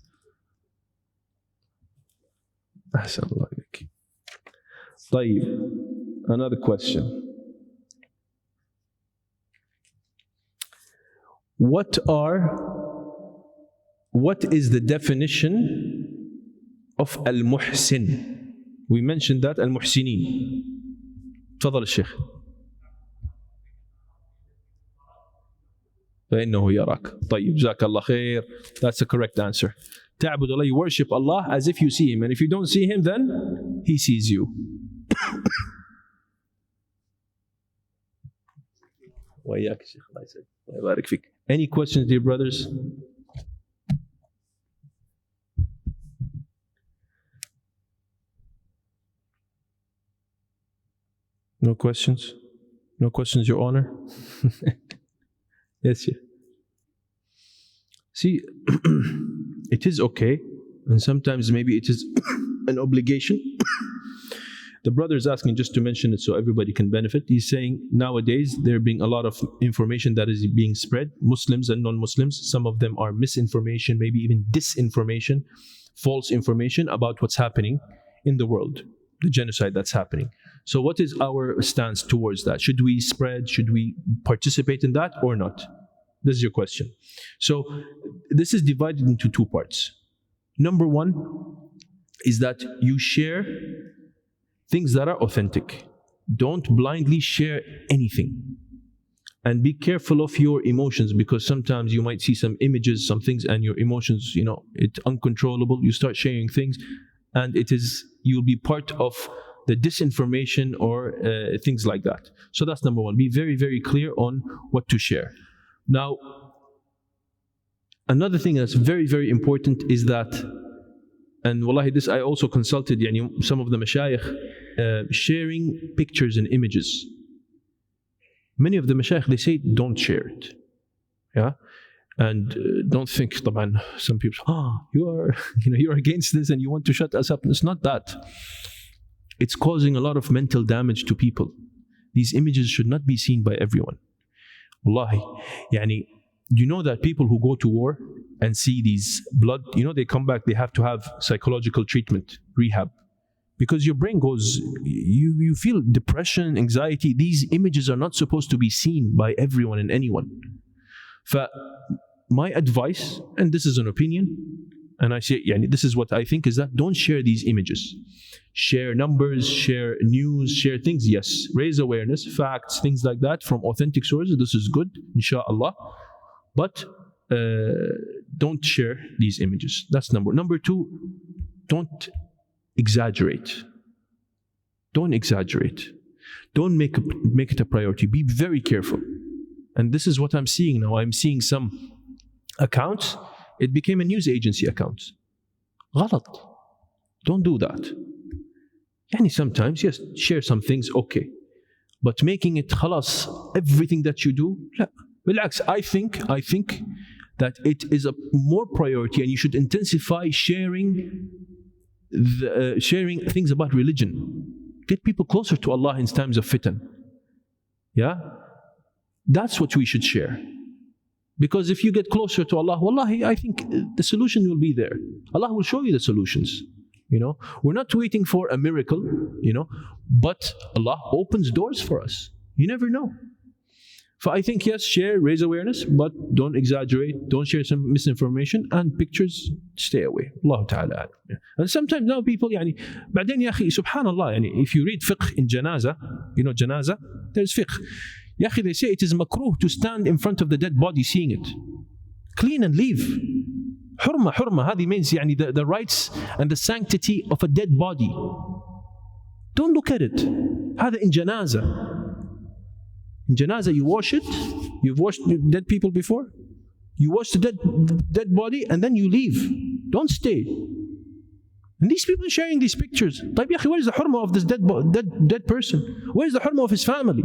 أحسن الله عليك. طيب, another question. What is the definition of al-muhsin? We mentioned that al-muhsinin. تفضل الشيخ. فإنه يراك. طيب, جزاك الله خير. That's the correct answer. تعبد الله, you worship Allah as if you see Him, and if you don't see Him, then He sees you. وإياك يا شيخ, الله يسعدك. الله يبارك فيك. Any questions, dear brothers? No questions? No questions, Your Honor? Yes, yeah. See, it is okay, and sometimes maybe it is an obligation. The brother is asking just to mention it so everybody can benefit. He's saying nowadays there being a lot of information that is being spread, Muslims and non-Muslims. Some of them are misinformation, maybe even disinformation, false information about what's happening in the world, the genocide that's happening. So what is our stance towards that? Should we spread? Should we participate in that or not? This is your question. So this is divided into two parts. Number one is that you share things that are authentic. Don't blindly share anything. And be careful of your emotions, because sometimes you might see some images, some things, and your emotions, it's uncontrollable. You start sharing things, and you'll be part of the disinformation or things like that. So that's number one. Be very, very clear on what to share. Now, another thing that's very, very important is that, and wallahi, this I also consulted some of the mashayikh, sharing pictures and images. Many of the mashayikh, they say don't share it. Yeah? And don't think, طبعا, some people, you're against this and you want to shut us up. It's not that. It's causing a lot of mental damage to people. These images should not be seen by everyone. Wallahi, you know that people who go to war and see these blood, they come back, they have to have psychological treatment, rehab. Because your brain goes, you feel depression, anxiety. These images are not supposed to be seen by everyone and anyone. My advice, and this is an opinion, and I say, this is what I think, is that don't share these images. Share numbers, share news, share things, yes. Raise awareness, facts, things like that from authentic sources. This is good, inshallah. But don't share these images. That's number two, don't exaggerate. Don't exaggerate. Don't make it a priority. Be very careful. And this is what I'm seeing now. I'm seeing some accounts. It became a news agency account. غلط. Don't do that. Sometimes, yes, share some things, okay. But making it خلاص, everything that you do, لا. بالعكس, I think that it is a more priority, and you should intensify sharing things about religion. Get people closer to Allah in times of fitan. Yeah? That's what we should share. Because if you get closer to Allah, wallahi, I think the solution will be there. Allah will show you the solutions. We're not waiting for a miracle, but Allah opens doors for us. You never know. So I think yes, share, raise awareness, but don't exaggerate, don't share some misinformation, and pictures, stay away. Allah Ta'ala alam. And sometimes now people يعني بعدين يا أخي سبحان الله يعني if you read fiqh in janaza, you know janaza, there's fiqh. يا أخي they say it is makruh to stand in front of the dead body seeing it. Clean and leave. حرمة هذه means يعني the rights and the sanctity of a dead body. Don't look at it. هذا in janaza. In janazah, you wash it. You've washed dead people before. You wash the dead body and then you leave. Don't stay. And these people are sharing these pictures. طيب يا أخي, where is the hurma of this dead person? Where is the hurma of his family?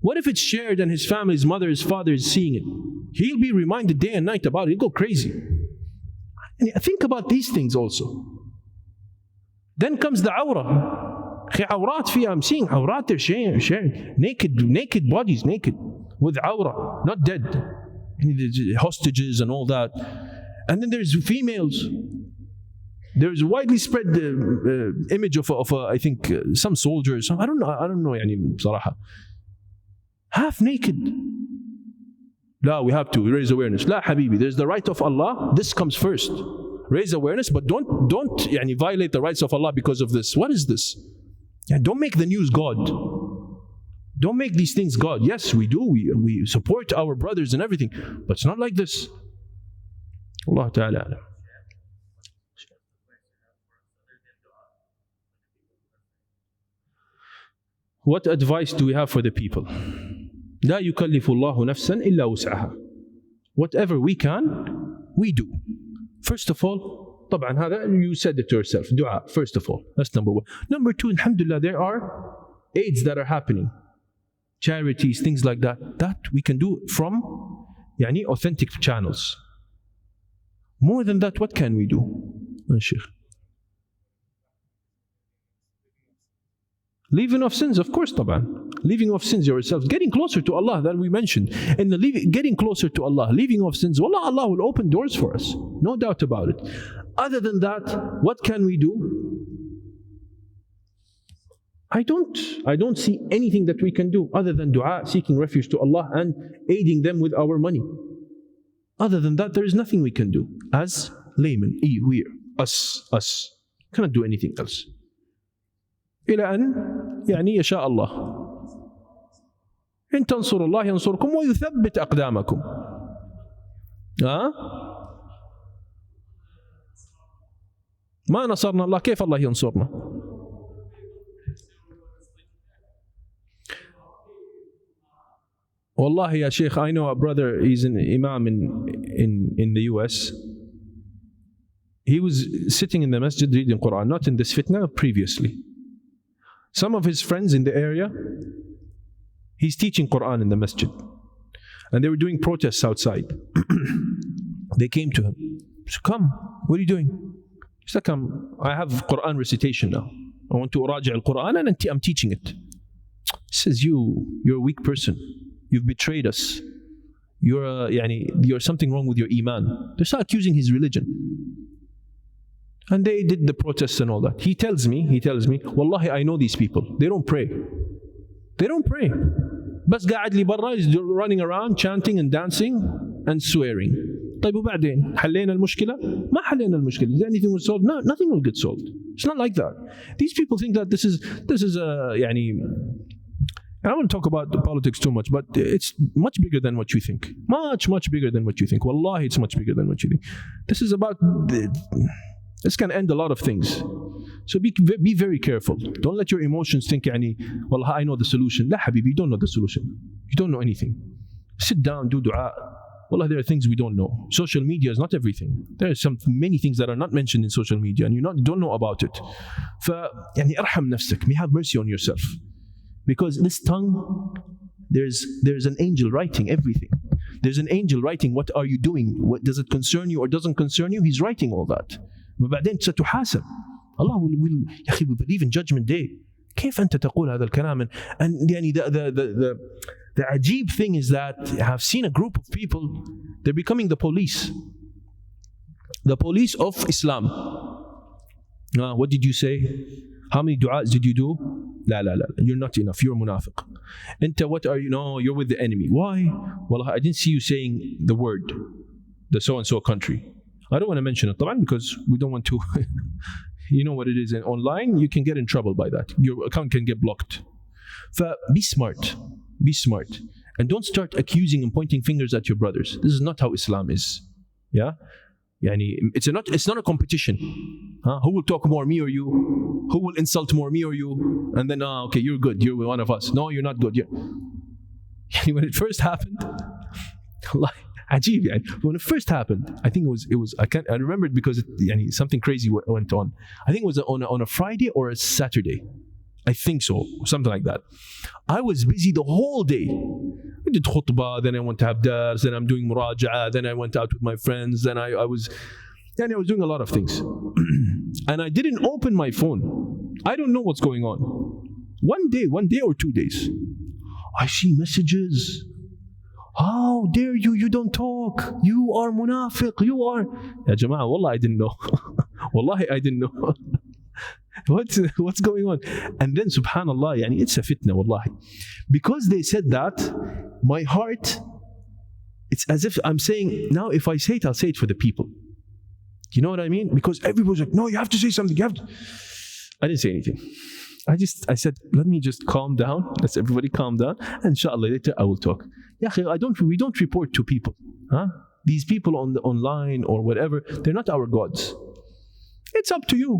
What if it's shared and his family, his mother, his father is seeing it? He'll be reminded day and night about it. He'll go crazy. And think about these things also. Then comes the awrah. عورات فيها, I'm seeing عورات, they're sharing naked bodies, naked with awra, not dead, hostages and all that. And then there's females. There's a widely spread image of I think some soldiers. I don't know يعني بصراحة half naked. لا, we have to raise awareness. لا حبيبي, there's the right of Allah. This comes first. Raise awareness, but don't يعني violate the rights of Allah because of this. What is this? Yeah, don't make the news God. Don't make these things God. Yes, we do. We support our brothers and everything. But it's not like this. Allah Ta'ala alam. What advice do we have for the people? لا يكلف الله نفسا إلا وسعها. Whatever we can, we do. First of all, طبعا هذا you said it to yourself, dua, first of all. That's number one. Number two, alhamdulillah, there are aids that are happening, charities, things like that we can do from يعني authentic channels. More than that, what can we do? Sheikh, leaving of sins, of course, طبعا. Leaving of sins yourselves, getting closer to Allah that we mentioned. And getting closer to Allah, leaving of sins, wallah, Allah will open doors for us. No doubt about it. Other than that, what can we do? I don't see anything that we can do other than dua, seeking refuge to Allah and aiding them with our money. Other than that, there is nothing we can do. As laymen, us. Cannot do anything else. إلى أن يعني يشاء الله. إن تنصروا الله ينصركم ويثبت أقدامكم. ما نصرنا الله, كيف الله ينصرنا؟ والله يا شيخ, I know a brother, he's an imam in the US. He was sitting in the masjid reading Quran, not in this fitna, previously. Some of his friends in the area, he's teaching Quran in the masjid. And they were doing protests outside. They came to him. He said, come, what are you doing? He said, come, I have Quran recitation now. I want to uraji al-Quran and I'm teaching it. He says, you're a weak person. You've betrayed us. You're something wrong with your iman. They start accusing his religion. And they did the protests and all that. He tells me, Wallahi, I know these people. They don't pray. بس قاعد لي برا is running around chanting and dancing and swearing. طيب وبعدين حلينا المشكلة؟ ما حلينا المشكلة. Is anything will solve? No, nothing will get solved. It's not like that. These people think that this is يعني, I don't want to talk about the politics too much, but it's much bigger than what you think. Much bigger than what you think. Wallahi, it's much bigger than what you think. This is about this can end a lot of things. So be very careful. Don't let your emotions think يعني, والله I know the solution. لا حبيبي, you don't know the solution. You don't know anything. Sit down, do dua. Wallah, there are things we don't know. Social media is not everything. There are many things that are not mentioned in social media and you don't know about it. يعني ارحم نفسك. May have mercy on yourself. Because this tongue, there's an angel writing everything. There's an angel writing what are you doing? What does it concern you or doesn't concern you? He's writing all that. وبعدين ستحاسب. Allah will يا أخي, we believe in judgment day. كيف أنت تقول هذا الكلام? And يعني the ajib thing is that I have seen a group of people, they're becoming the police of Islam. What did you say? How many du'as did you do? لا لا لا, you're not enough, you're munafiq. Enta, what are you? No, you're with the enemy. Why? Well, I didn't see you saying the word, the so and so country. I don't want to mention it, طبعا, because we don't want to. You know what it is, and online you can get in trouble by that. Your account can get blocked. Be smart, be smart, and don't start accusing and pointing fingers at your brothers. This is not how Islam is. Yeah, يعني it's not a competition. Huh? Who will talk more, me or you? Who will insult more, me or you? And then, okay, you're good, you're one of us. No, you're not good. When it first happened, Allah, عجيب يعني. When it first happened, I think it was I remember it because something crazy went on. I think it was on a Friday or a Saturday. I think so, something like that. I was busy the whole day. I did khutbah, then I went to have dars, then I'm doing muraja'ah, then I went out with my friends, then I was doing a lot of things. And I didn't open my phone. I don't know what's going on. One day or 2 days, I see messages. How dare you? You don't talk. You are munafiq. You are. Ya Jama'ah, wallah, I didn't know. Wallahi, I didn't know. What's going on? And then subhanallah, it's a fitna, wallahi. Because they said that, my heart, it's as if I'm saying, now if I say it, I'll say it for the people. You know what I mean? Because everybody's like, no, you have to say something. I didn't say anything. I said, let me just calm down. Let's everybody calm down. And inshallah, later I will talk. Yeah, we don't report to people. Huh? These people on the online or whatever, they're not our gods. It's up to you.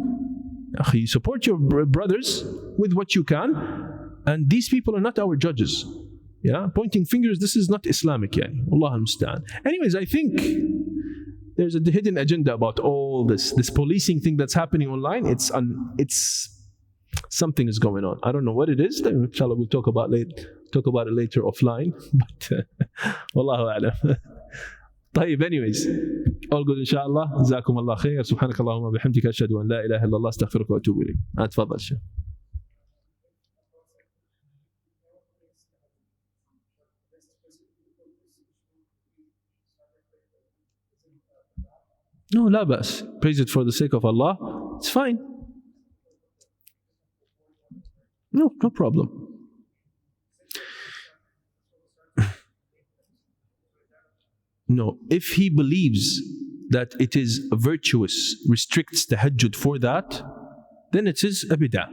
You support your brothers with what you can, and these people are not our judges. Yeah, pointing fingers, this is not Islamic. Allah musta'an. Anyways, I think there's a hidden agenda about all this policing thing that's happening online. It's something is going on. I don't know what it is. Inshallah, we'll talk about it later offline. But wallahu a'lam. طيب, anyways, all good inshallah. جزاكم الله خير. سبحانك اللهم وبحمدك أشهد أن لا إله إلا الله أستغفرك وأتوب إليك. تفضل شيخ. No, لا بأس. Praise it for the sake of Allah. It's fine. No problem. No, if he believes that it is virtuous, restricts tahajjud for that, then it is a bid'ah.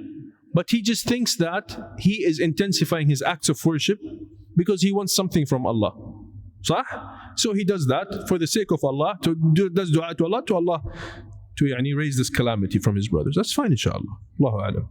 But he just thinks that he is intensifying his acts of worship because he wants something from Allah. صح? So he does that for the sake of Allah, does dua to Allah to raise this calamity from his brothers. That's fine, inshallah. Allahu a'lam.